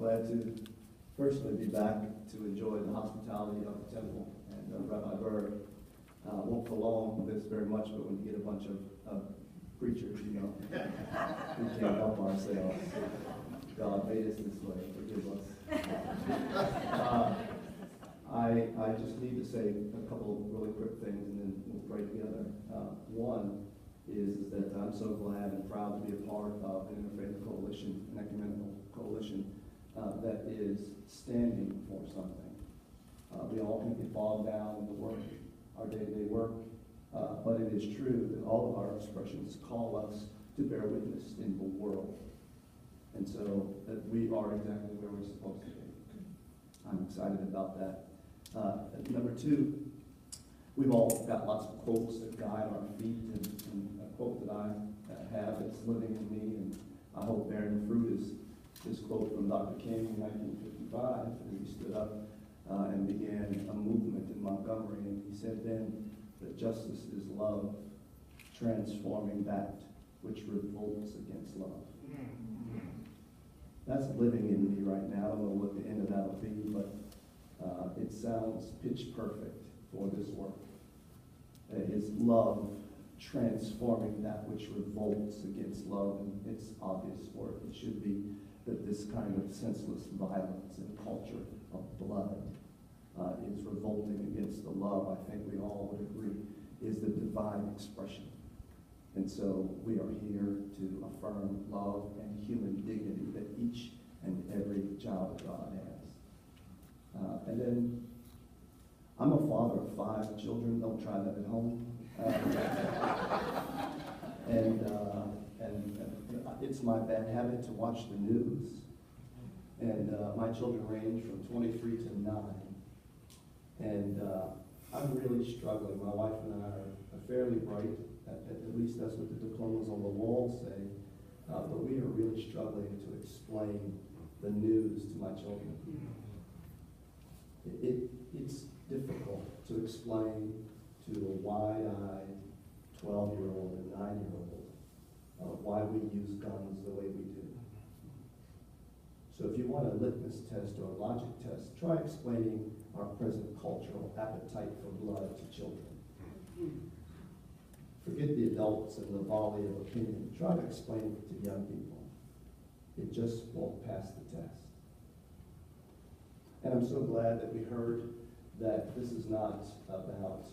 glad to firstly be back to enjoy the hospitality of the temple. And Rabbi Berg won't prolong this very much, but when you get a bunch of preachers, you know, we can't help ourselves. God made us this way. Forgive us. I just need to say a couple of really quick things, and then we'll pray together. One is that I'm so glad and proud to be a part of an interfaith coalition, an ecumenical coalition that is standing for something. We all can get bogged down in the work, our day-to-day work, but it is true that all of our expressions call us to bear witness in the world. And so that we are exactly where we're supposed to be. I'm excited about that. Number two, we've all got lots of quotes that guide our feet, and a quote that I have that's living in me, and I hope bearing fruit, is this quote from Dr. King in 1955, as he stood up and began a movement in Montgomery, and he said then that justice is love, transforming that which revolts against love. That's living in me right now. I don't know what the end of that will be, but it sounds pitch perfect for this work. It's love transforming that which revolts against love, and it's obvious for it. It should be that this kind of senseless violence and culture of blood is revolting against the love, I think we all would agree, is the divine expression. And so we are here to affirm love and human dignity that each and every child of God has. And then, I'm a father of 5 children. Don't try that at home. And it's my bad habit to watch the news. And my children range from 23 to 9. And I'm really struggling. My wife and I are fairly bright. At least that's what the diplomas on the wall say. But we are really struggling to explain the news to my children. It's difficult to explain to a wide-eyed 12-year-old and 9-year-old why we use guns the way we do. So if you want a litmus test or a logic test, try explaining our present cultural appetite for blood to children. Forget the adults and the volley of opinion. Try to explain it to young people. It just won't pass the test. And I'm so glad that we heard that this is not about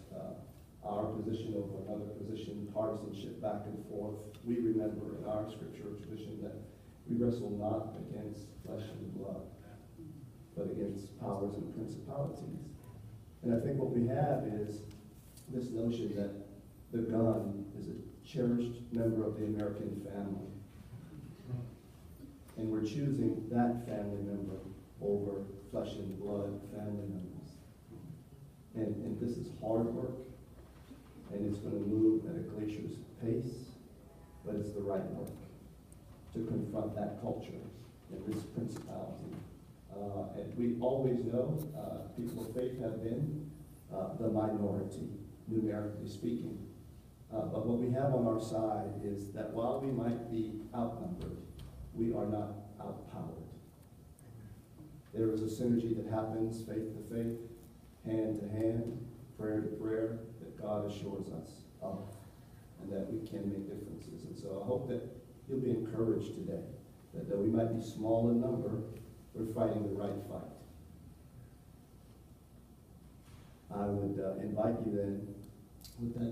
our position over another position, partisanship back and forth. We remember in our scriptural tradition that we wrestle not against flesh and blood, but against powers and principalities. And I think what we have is this notion that the gun is a cherished member of the American family. And we're choosing that family member over flesh and blood family members. And this is hard work, and it's going to move at a glacier's pace, but it's the right work to confront that culture and this principality. And we always know people of faith have been the minority, numerically speaking. But what we have on our side is that while we might be outnumbered, we are not outpowered. There is a synergy that happens faith to faith, hand to hand, prayer to prayer, that God assures us of, and that we can make differences. And so I hope that you'll be encouraged today, that though we might be small in number, we're fighting the right fight. I would invite you then, with that